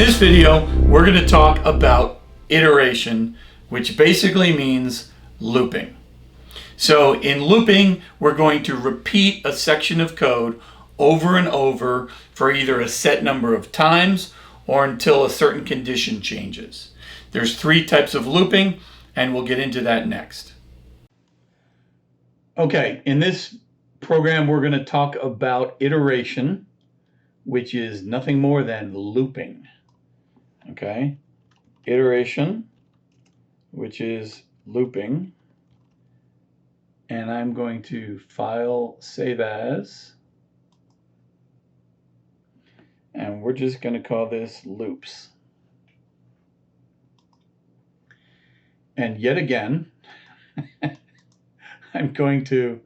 this video, we're going to talk about iteration, which basically means looping. So in looping, we're going to repeat a section of code over and over for either a set number of times or until a certain condition changes. There's 3 types of looping, and we'll get into that next. Okay, in this program, we're going to talk about iteration, which is nothing more than looping. Okay, iteration, which is looping. And I'm going to File, Save As. And we're just going to call this loops. And yet again, I'm going to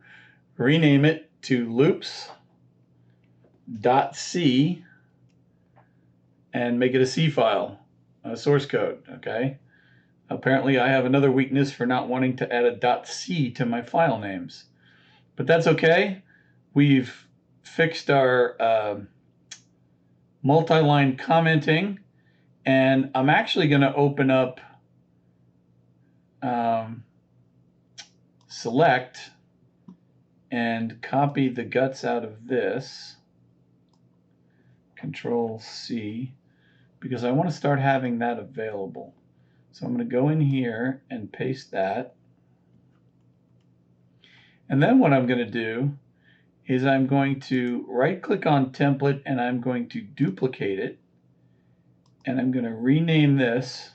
rename it to loops.c and make it a C file, a source code, okay? Apparently I have another weakness for not wanting to add a .c to my file names, but that's okay. We've fixed our multi-line commenting, and I'm actually going to open up select and copy the guts out of this, Control C, because I want to start having that available. So I'm going to go in here and paste that. And then what I'm going to do is I'm going to right click on template and I'm going to duplicate it. And I'm going to rename this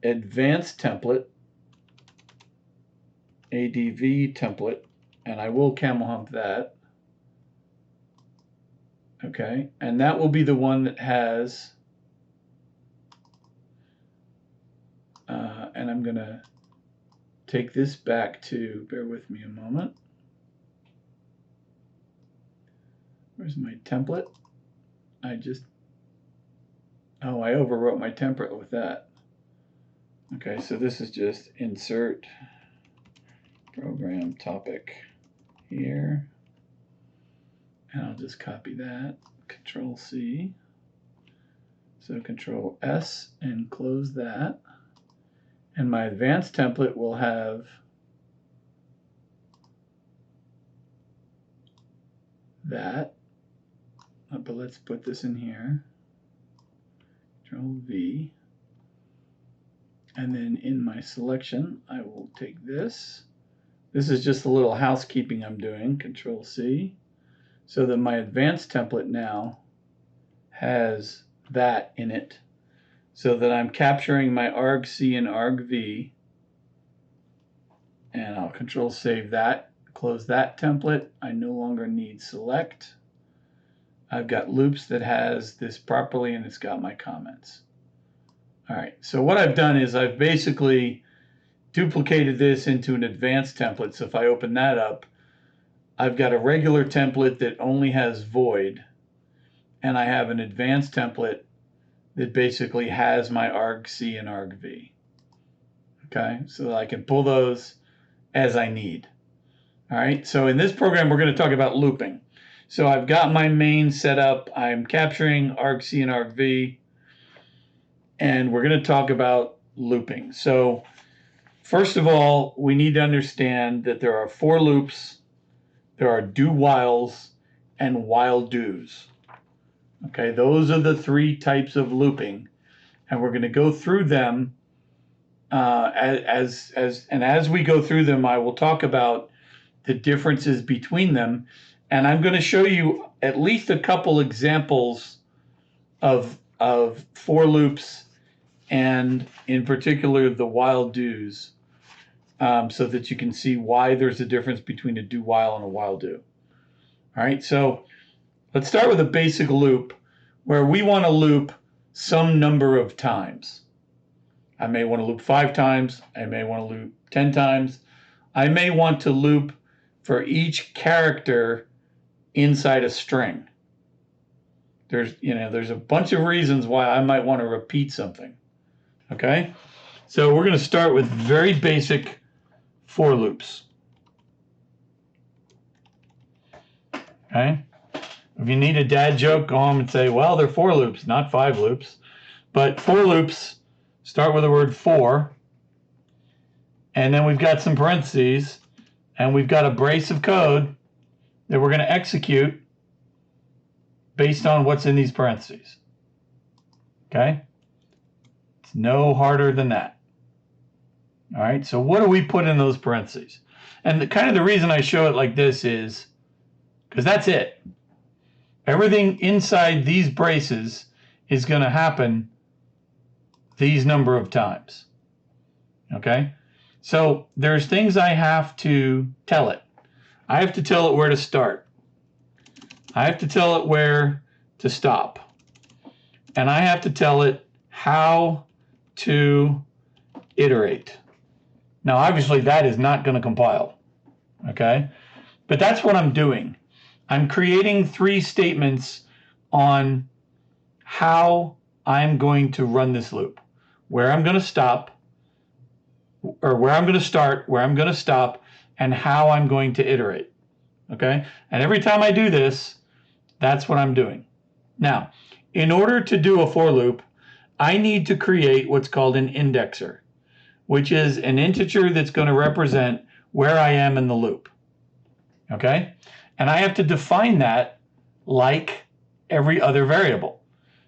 advanced template, ADV template, and I will camel hump that. Okay, and that will be the one that has, and I'm going to take this back to, bear with me a moment. Where's my template? I overwrote my template with that. Okay, so this is just insert program topic here. And I'll just copy that, Control C. So Control S and close that. And my advanced template will have that. But let's put this in here. Control V. And then in my selection, I will take this. This is just a little housekeeping I'm doing, Control C. So that my advanced template now has that in it. So that I'm capturing my argc and argv. And I'll Control save that, close that template. I no longer need select. I've got loops that has this properly and it's got my comments. All right, so what I've done is I've basically duplicated this into an advanced template. So if I open that up, I've got a regular template that only has void, and I have an advanced template that basically has my argc and argv. Okay, so I can pull those as I need. All right, so in this program, we're going to talk about looping. So I've got my main set up. I'm capturing argc and argv, and we're going to talk about looping. So first of all, we need to understand that there are 4 loops. There are do whiles and while do's. Okay, those are the 3 types of looping, and we're going to go through them as we go through them. I will talk about the differences between them, and I'm going to show you at least a couple examples of for loops, and in particular the while do's, so that you can see why there's a difference between a do while and a while do. All right, so let's start with a basic loop where we want to loop some number of times. I may want to loop 5 times. I may want to loop 10 times. I may want to loop for each character inside a string. There's a bunch of reasons why I might want to repeat something. Okay, so we're going to start with very basic for loops. Okay, If you need a dad joke, go home and say, well, they're for loops, not 5 loops. But for loops start with the word for, and then we've got some parentheses, and we've got a brace of code that we're going to execute based on what's in these parentheses. Okay? It's no harder than that. All right, so what do we put in those parentheses? And the reason I show it like this is because that's it. Everything inside these braces is going to happen these number of times. Okay? So there's things I have to tell it. I have to tell it where to start. I have to tell it where to stop. And I have to tell it how to iterate. Now, obviously, that is not going to compile. Okay? But that's what I'm doing. I'm creating 3 statements on how I'm going to run this loop. Where I'm going to stop, or where I'm going to start, where I'm going to stop, and how I'm going to iterate. Okay? And every time I do this, that's what I'm doing. Now, in order to do a for loop, I need to create what's called an indexer, which is an integer that's going to represent where I am in the loop. Okay? And I have to define that like every other variable.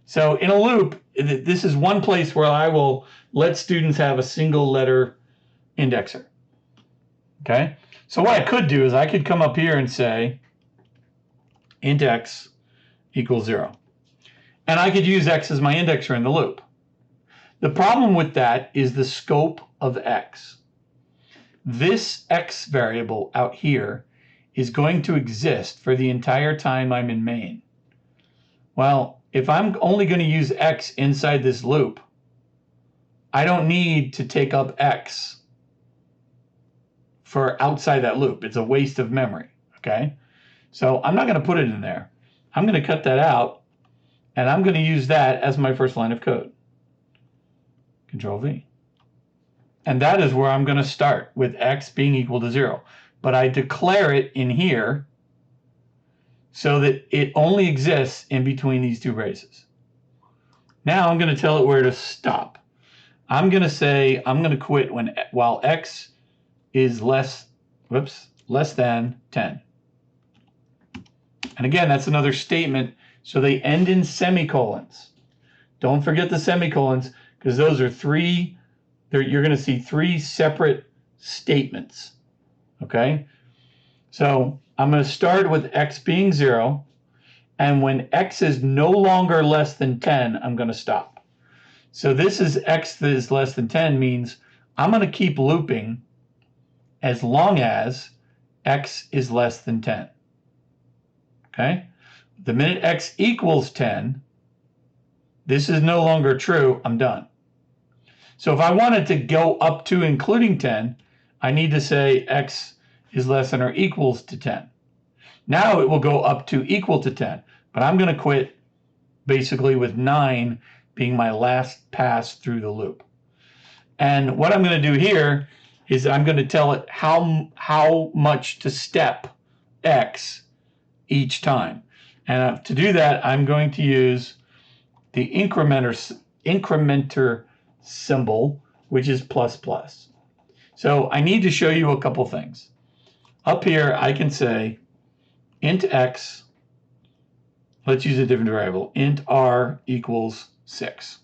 So in a loop, this is one place where I will let students have a single letter indexer. Okay? So what I could do is I could come up here and say int x equals 0. And I could use x as my indexer in the loop. The problem with that is the scope of x. This x variable out here is going to exist for the entire time I'm in main. Well, if I'm only going to use x inside this loop, I don't need to take up x for outside that loop. It's a waste of memory, okay? So I'm not going to put it in there. I'm going to cut that out, and I'm going to use that as my first line of code. Control V. And that is where I'm going to start, with x being equal to 0. But I declare it in here so that it only exists in between these 2 braces. Now I'm going to tell it where to stop. I'm going to say I'm going to quit while x is less than 10. And again, that's another statement. So they end in semicolons. Don't forget the semicolons, because those are 3. You're going to see 3 separate statements. Okay? So I'm going to start with x being 0. And when x is no longer less than 10, I'm going to stop. So this is x that is less than 10 means I'm going to keep looping as long as x is less than 10. Okay? The minute x equals 10, this is no longer true, I'm done. So if I wanted to go up to including 10, I need to say x is less than or equals to 10. Now it will go up to equal to 10, but I'm going to quit basically with 9 being my last pass through the loop. And what I'm going to do here is I'm going to tell it how much to step x each time. And to do that, I'm going to use the incrementer symbol, which is ++. So I need to show you a couple things. Up here, I can say int x, let's use a different variable, int r equals 6.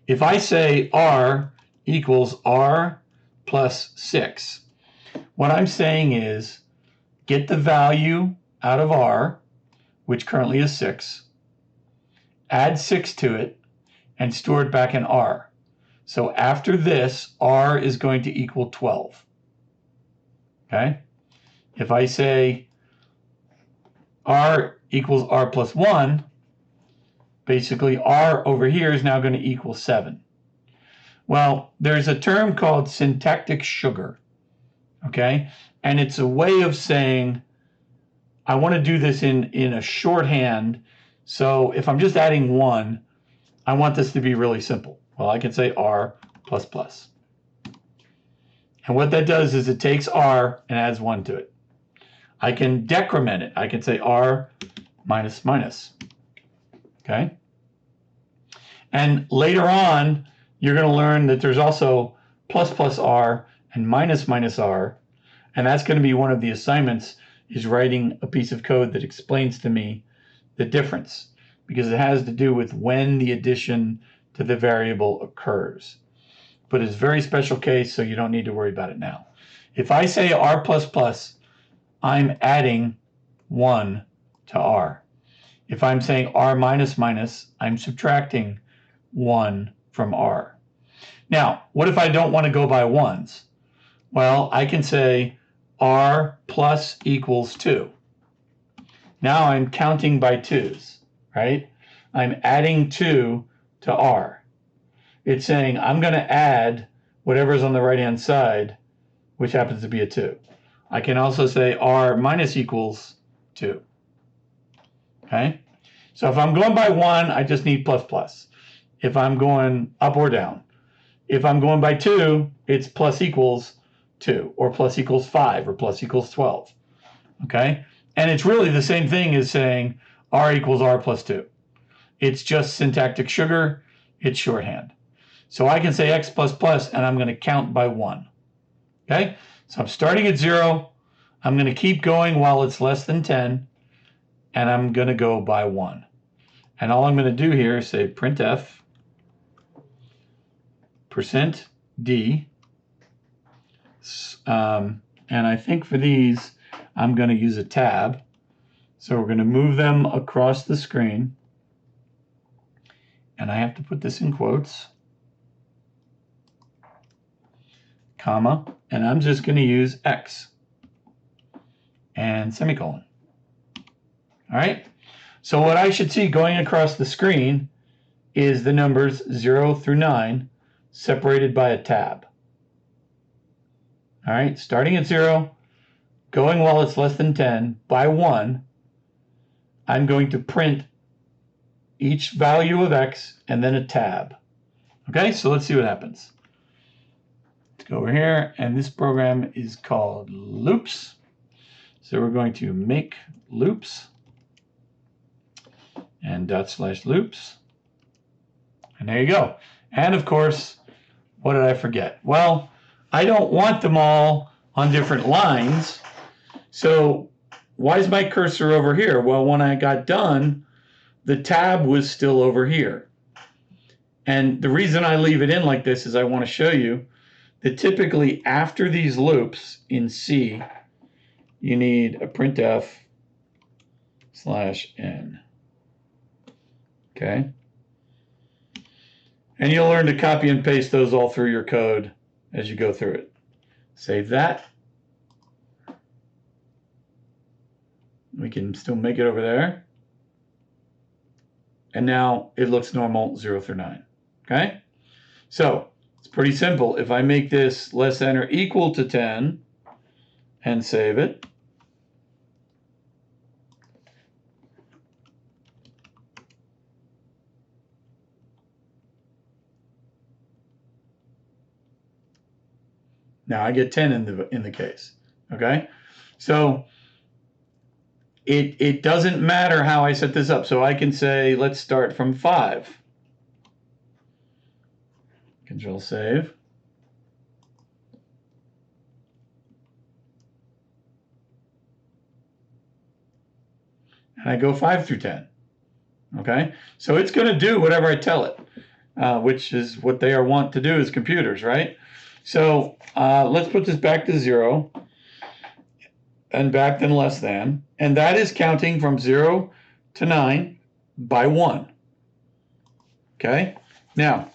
If I say r equals r plus 6, what I'm saying is get the value out of r, which currently is 6, add 6 to it, and store it back in r. So after this, r is going to equal 12. Okay? If I say r equals r plus 1, basically r over here is now going to equal 7. Well, there's a term called syntactic sugar. Okay? And it's a way of saying I want to do this in a shorthand. So if I'm just adding 1, I want this to be really simple. Well, I can say r plus plus. And what that does is it takes r and adds 1 to it. I can decrement it. I can say r minus minus. Okay? And later on, you're going to learn that there's also plus plus r and minus minus r. And that's going to be one of the assignments, is writing a piece of code that explains to me the difference, because it has to do with when the addition to the variable occurs. But it's a very special case, so you don't need to worry about it now. If I say r plus plus, I'm adding 1 to r. If I'm saying r minus minus, I'm subtracting 1 from r. Now, what if I don't want to go by ones? Well, I can say r plus equals 2. Now I'm counting by twos, right? I'm adding 2 to r. It's saying I'm going to add whatever's on the right-hand side, which happens to be a 2. I can also say r minus equals 2. Okay? So if I'm going by 1, I just need plus plus. If I'm going up or down. If I'm going by 2, it's plus equals 2, or plus equals 5, or plus equals 12. Okay? And it's really the same thing as saying r equals r plus 2. It's just syntactic sugar. It's shorthand. So I can say x plus plus, and I'm going to count by 1. Okay? So I'm starting at 0. I'm going to keep going while it's less than 10, and I'm going to go by 1. And all I'm going to do here is say printf %d. And I think for these, I'm going to use a tab. So we're going to move them across the screen. And I have to put this in quotes, comma, and I'm just going to use x and semicolon. All right. So what I should see going across the screen is the numbers 0 through 9 separated by a tab. All right, starting at 0, going while it's less than 10 by 1, I'm going to print each value of x and then a tab. Okay, so let's see what happens. Let's go over here, and this program is called loops. So we're going to make loops and /loops. And there you go. And of course, what did I forget? Well, I don't want them all on different lines. So why is my cursor over here? Well, when I got done, the tab was still over here. And the reason I leave it in like this is I want to show you that typically after these loops in C, you need a printf /n. Okay? And you'll learn to copy and paste those all through your code as you go through it. Save that. We can still make it over there. And now it looks normal 0 through 9. Okay? So it's pretty simple. If I make this less than or equal to 10 and save it, now I get 10 in the case. Okay? So it doesn't matter how I set this up. So I can say, let's start from 5. Control save. And I go 5 through 10. Okay? So it's going to do whatever I tell it, which is what they are wont to do as computers, right? So let's put this back to 0 and back then less than. And that is counting from 0 to 9 by 1. Okay? Now,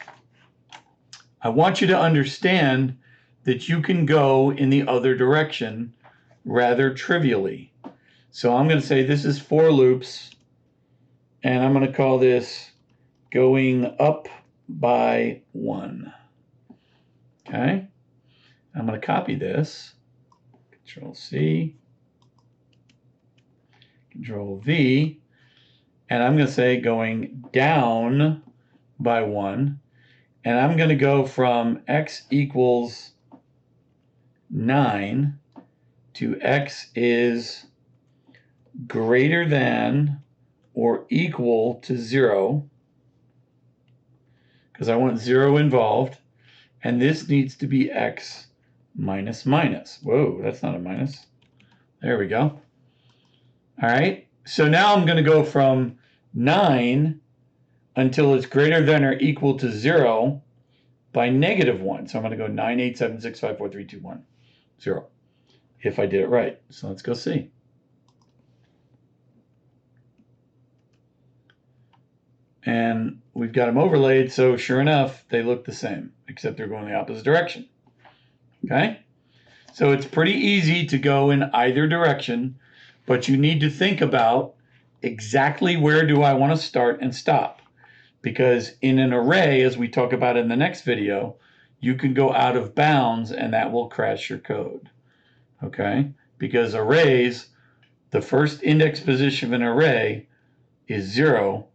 I want you to understand that you can go in the other direction rather trivially. So I'm going to say this is for loops, and I'm going to call this going up by 1. Okay? I'm going to copy this. Control C. Control V. And I'm going to say going down by 1. And I'm going to go from x equals 9 to x is greater than or equal to 0, because I want 0 involved, and this needs to be x minus minus. Whoa, that's not a minus. There we go. All right, so now I'm going to go from 9 until it's greater than or equal to 0 by -1. So I'm going to go 9, 8, 7, 6, 5, 4, 3, 2, 1, 0, if I did it right. So let's go see. And we've got them overlaid, so sure enough, they look the same, except they're going the opposite direction. Okay? So it's pretty easy to go in either direction, but you need to think about exactly where do I want to start and stop. Because in an array, as we talk about in the next video, you can go out of bounds and that will crash your code. Okay? Because arrays, the first index position of an array is 0,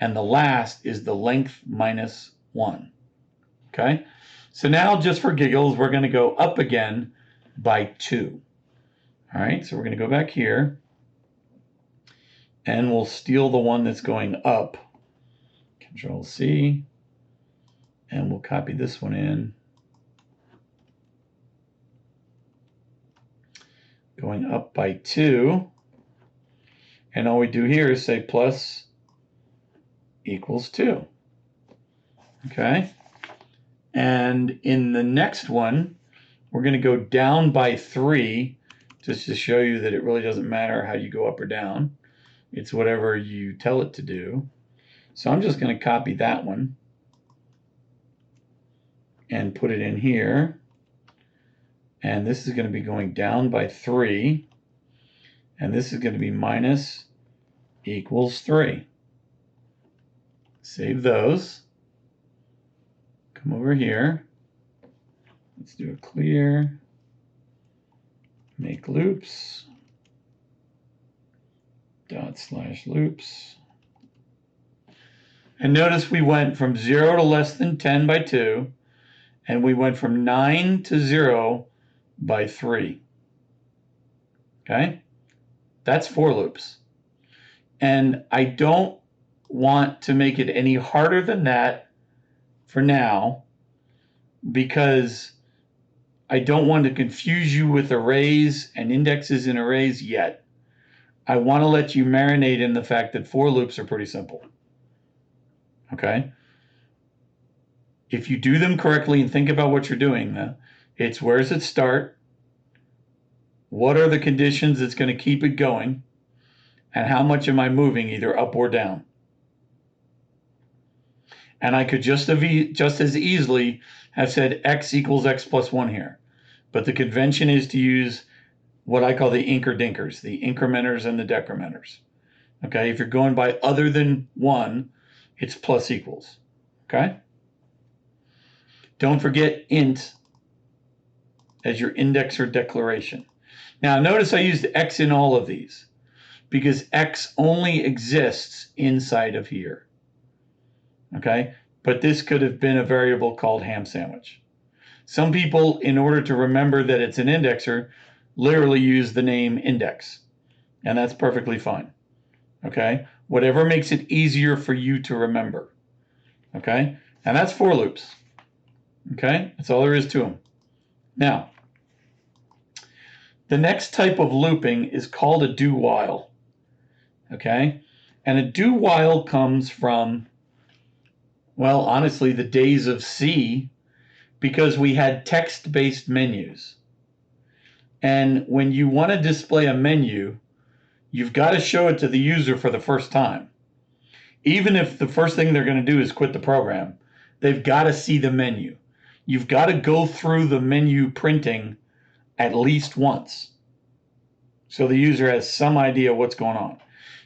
and the last is the length minus 1. Okay? So now, just for giggles, we're going to go up again by 2. All right, so we're going to go back here, and we'll steal the one that's going up. Control C, and we'll copy this one in. Going up by 2, and all we do here is say plus equals 2. Okay? And in the next one, we're going to go down by 3, just to show you that it really doesn't matter how you go up or down. It's whatever you tell it to do. So I'm just going to copy that one and put it in here. And this is going to be going down by 3. And this is going to be minus equals 3. Save those. Come over here. Let's do a clear. Make loops. /loops. And notice we went from 0 to less than 10 by 2. And we went from 9 to 0 by 3. Okay? That's for loops. And I don't want to make it any harder than that for now, because I don't want to confuse you with arrays and indexes in arrays yet. I want to let you marinate in the fact that for loops are pretty simple. Okay? If you do them correctly and think about what you're doing, it's where does it start? What are the conditions that's going to keep it going? And how much am I moving, either up or down? And I could just as easily have said x equals x plus 1 here. But the convention is to use what I call the inker-dinkers, the incrementers and the decrementers. Okay, if you're going by other than 1, it's plus equals. Okay? Don't forget int as your index or declaration. Now notice I used x in all of these because x only exists inside of here. Okay, but this could have been a variable called ham sandwich. Some people, in order to remember that it's an indexer, literally use the name index, and that's perfectly fine. Okay, whatever makes it easier for you to remember. Okay, and that's for loops. Okay, that's all there is to them. Now, the next type of looping is called a do-while. Okay, and a do-while comes from, well, honestly, the days of C, because we had text-based menus. And when you want to display a menu, you've got to show it to the user for the first time. Even if the first thing they're going to do is quit the program, they've got to see the menu. You've got to go through the menu printing at least once, so the user has some idea what's going on.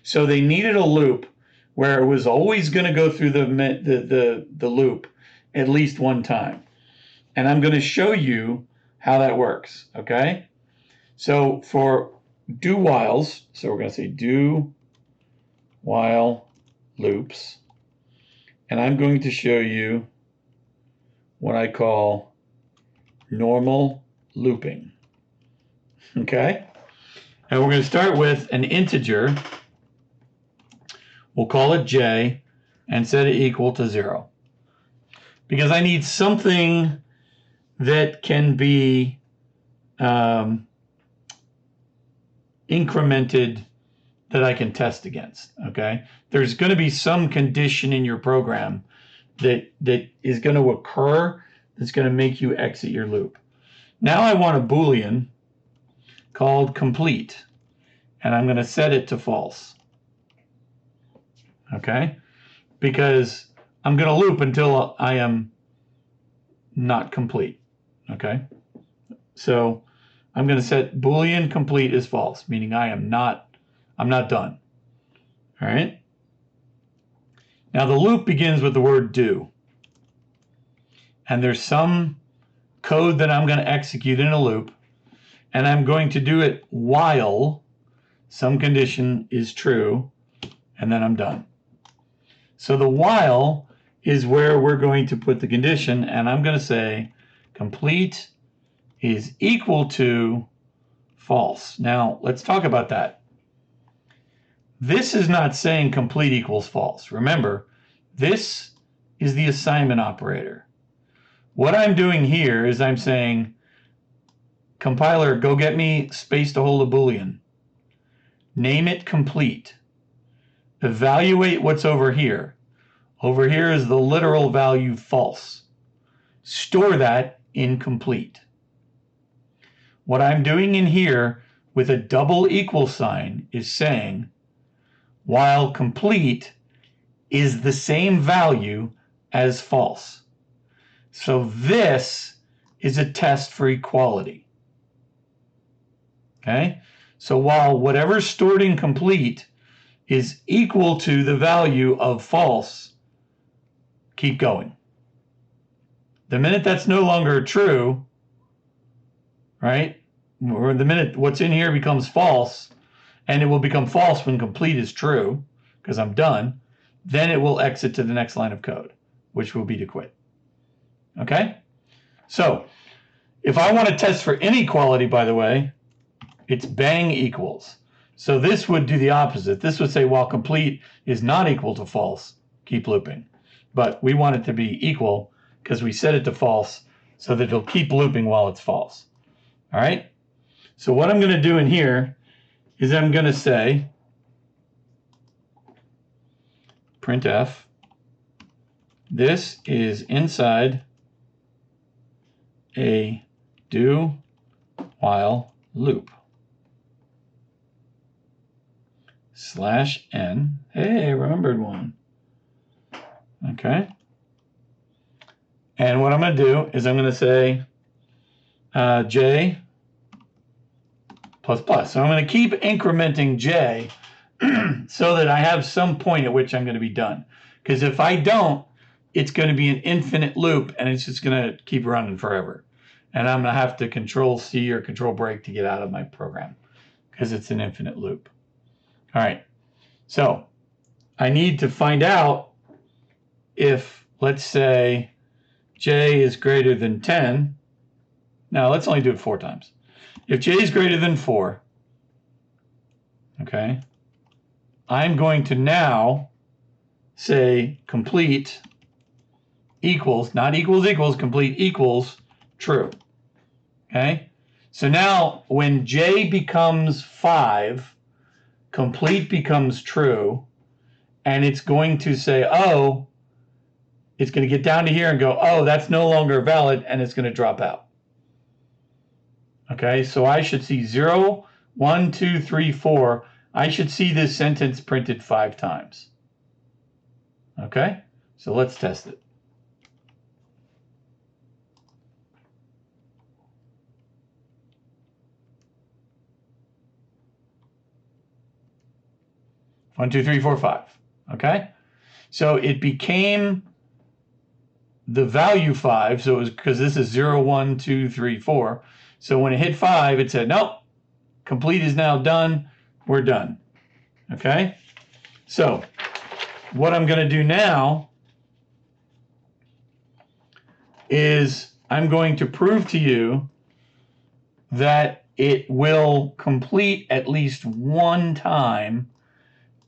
So they needed a loop where it was always going to go through the loop at least one time. And I'm going to show you how that works, okay? So for do whiles, so we're going to say do while loops, and I'm going to show you what I call normal looping, okay? And we're going to start with an integer. We'll call it j and set it equal to 0. Because I need something that can be incremented that I can test against, okay? There's going to be some condition in your program that is going to occur that's going to make you exit your loop. Now I want a Boolean called complete, and I'm going to set it to false, okay? Because I'm going to loop until I am not complete, okay? So I'm going to set Boolean complete is false, meaning I'm not done, all right? Now the loop begins with the word do, and there's some code that I'm going to execute in a loop, and I'm going to do it while some condition is true, and then I'm done. So the while is where we're going to put the condition, and I'm going to say complete is equal to false. Now let's talk about that. This is not saying complete equals false. Remember, this is the assignment operator. What I'm doing here is I'm saying, compiler, go get me space to hold a Boolean. Name it complete. Evaluate what's over here. Over here is the literal value false. Store that in complete. What I'm doing in here with a double equal sign is saying, while complete is the same value as false. So this is a test for equality. Okay? So while whatever's stored in complete is equal to the value of false, keep going. The minute that's no longer true, right? Or the minute what's in here becomes false, and it will become false when complete is true, because I'm done, then it will exit to the next line of code, which will be to quit. Okay? So if I want to test for inequality, by the way, it's bang equals. So this would do the opposite. This would say, while complete is not equal to false, keep looping. But we want it to be equal because we set it to false so that it'll keep looping while it's false. All right? So what I'm going to do in here is I'm going to say printf, this is inside a do while loop /n. Hey, I remembered one. Okay. And what I'm going to do is I'm going to say j plus plus. So I'm going to keep incrementing j so that I have some point at which I'm going to be done. Because if I don't, it's going to be an infinite loop, and it's just going to keep running forever. And I'm going to have to Control-C or Control-Break to get out of my program because it's an infinite loop. All right. So I need to find out if, let's say, j is greater than 10. Now, let's only do it 4 times. If j is greater than 4, okay, I'm going to now say complete equals, not equals equals, complete equals true. Okay? So now when j becomes 5, complete becomes true, and it's going to say, oh, it's going to get down to here and go, oh, that's no longer valid, and it's going to drop out. Okay, so I should see 0, 1, 2, 3, 4. I should see this sentence printed 5 times. Okay, so let's test it. One, two, three, four, 5. Okay, so it became the value 5. So it was because this is 0, 1, 2, 3, 4. So when it hit 5, it said, nope, complete is now done. We're done. Okay, so what I'm going to do now is I'm going to prove to you that it will complete at least one time,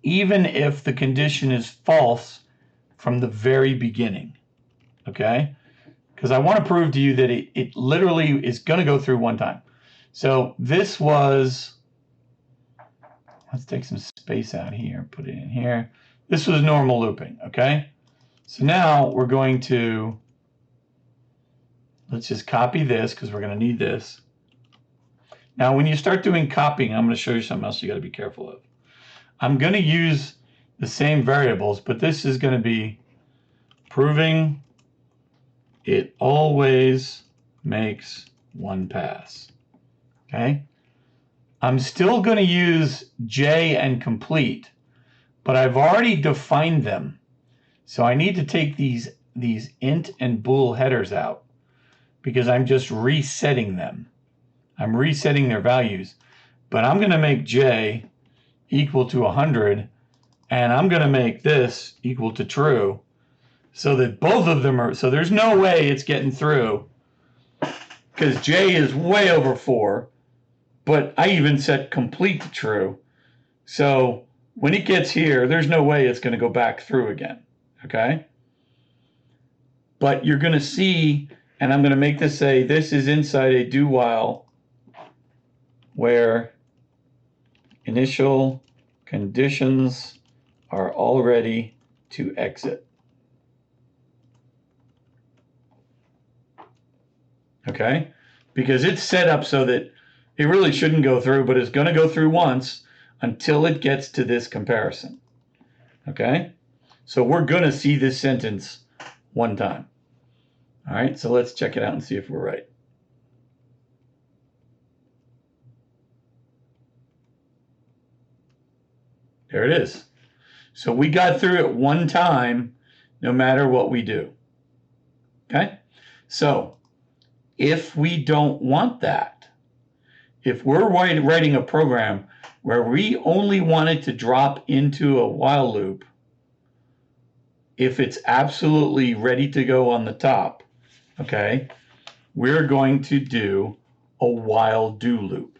even if the condition is false from the very beginning, okay? Because I want to prove to you that it literally is going to go through one time. So this was, let's take some space out here, put it in here. This was normal looping, okay? So now we're going to, let's just copy this because we're going to need this. Now, when you start doing copying, I'm going to show you something else you got to be careful of. I'm going to use the same variables, but this is going to be proving it always makes one pass. Okay? I'm still going to use J and complete, but I've already defined them. So I need to take these int and bool headers out because I'm just resetting them. I'm resetting their values, but I'm going to make J equal to 100, and I'm going to make this equal to true, so that both of them are, so there's no way it's getting through, because J is way over 4, but I even set complete to true. So when it gets here, there's no way it's going to go back through again, okay? But you're going to see, and I'm going to make this say, this is inside a do while where initial conditions are all ready to exit. Okay? Because it's set up so that it really shouldn't go through, but it's going to go through once until it gets to this comparison. Okay? So we're going to see this sentence one time. All right, so let's check it out and see if we're right. There it is. So we got through it one time, no matter what we do. Okay? So if we don't want that, if we're writing a program where we only want it to drop into a while loop, if it's absolutely ready to go on the top, okay, we're going to do a while do loop.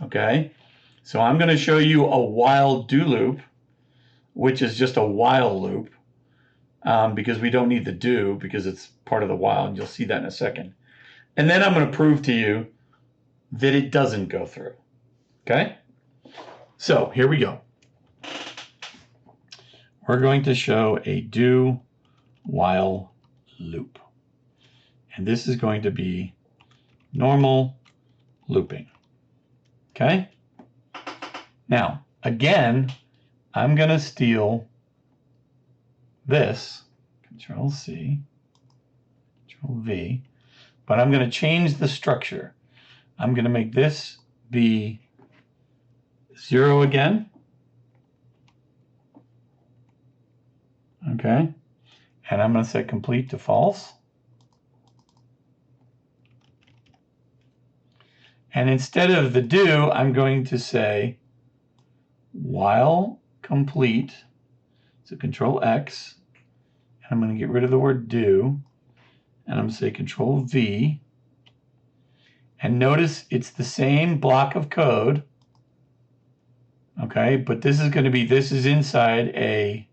Okay? So I'm going to show you a while do loop, which is just a while loop, because we don't need the do because it's part of the while, and you'll see that in a second. And then I'm going to prove to you that it doesn't go through. Okay? So here we go. We're going to show a do while loop. And this is going to be normal looping. Okay? Now, again, I'm going to steal this, Control C, Control V, but I'm going to change the structure. I'm going to make this be 0 again. Okay? And I'm going to set complete to false. And instead of the do, I'm going to say while complete, so Control X, and I'm going to get rid of the word do, and I'm going to say Control V, and notice it's the same block of code, okay, but this is going to be, this is inside a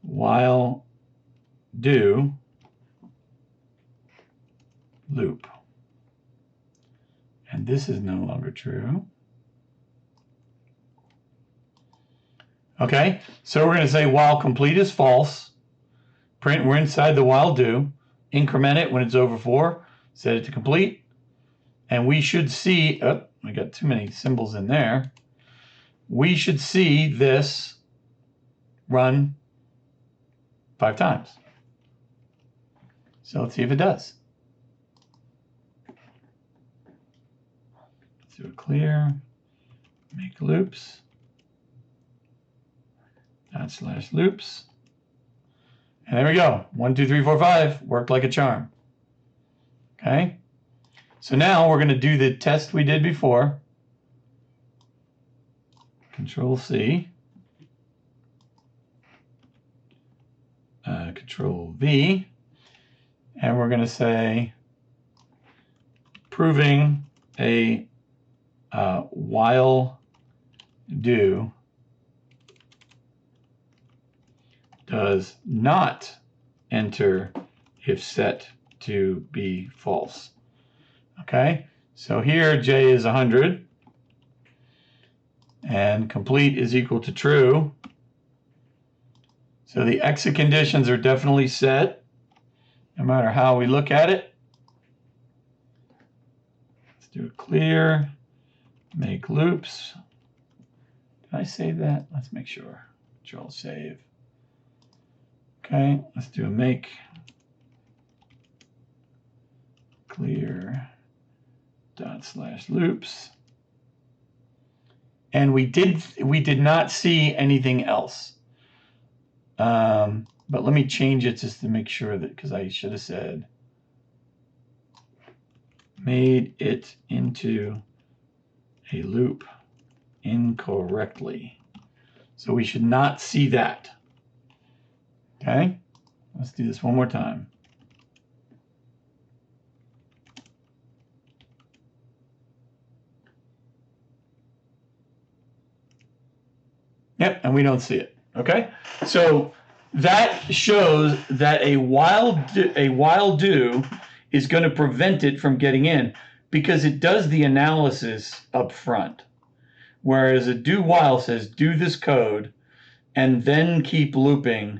while do loop. And this is no longer true. Okay, so we're going to say while complete is false. Print, we're inside the while do. Increment it when it's over 4. Set it to complete. And we should see, oh, I got too many symbols in there. We should see this run 5 times. So let's see if it does. Let's do it clear. Make loops. /loops. And there we go. 1, 2, 3, 4, 5 worked like a charm. Okay. So now we're going to do the test we did before. Control C. Control V. And we're going to say proving a while do does not enter if set to be false. Okay, so here J is 100 and complete is equal to true. So the exit conditions are definitely set, no matter how we look at it. Let's do a clear, make loops. Did I save that? Let's make sure. Control save. Okay, let's do a make clear ./loops. And we did not see anything else. But let me change it just to make sure that, because I should have said made it into a loop incorrectly. So we should not see that. Okay, let's do this one more time. Yep, and we don't see it. Okay, so that shows that a while do is going to prevent it from getting in because it does the analysis up front, whereas a do while says do this code and then keep looping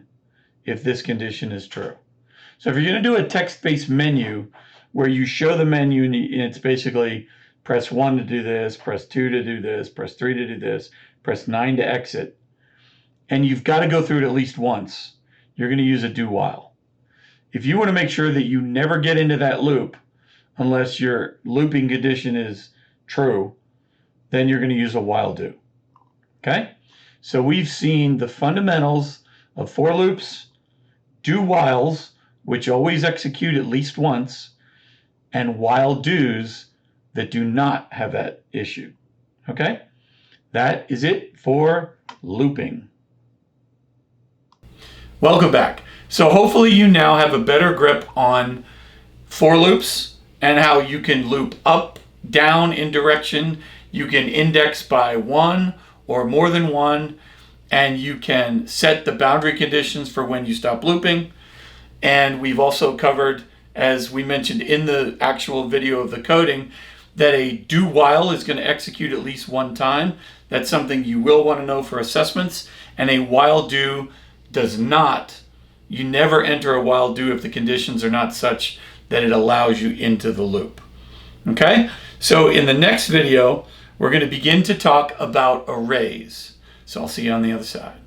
if this condition is true. So if you're going to do a text-based menu where you show the menu and it's basically press 1 to do this, press 2 to do this, press 3 to do this, press 9 to exit, and you've got to go through it at least once, you're going to use a do while. If you want to make sure that you never get into that loop unless your looping condition is true, then you're going to use a while do. Okay? So we've seen the fundamentals of for loops, do whiles, which always execute at least once, and while do's that do not have that issue. Okay? That is it for looping. Welcome back. So hopefully you now have a better grip on for loops and how you can loop up, down in direction. You can index by 1 or more than 1, and you can set the boundary conditions for when you stop looping. And we've also covered, as we mentioned in the actual video of the coding, that a do while is going to execute at least one time. That's something you will want to know for assessments. And a while do does not, you never enter a while do if the conditions are not such that it allows you into the loop. Okay? So in the next video, we're going to begin to talk about arrays. So I'll see you on the other side.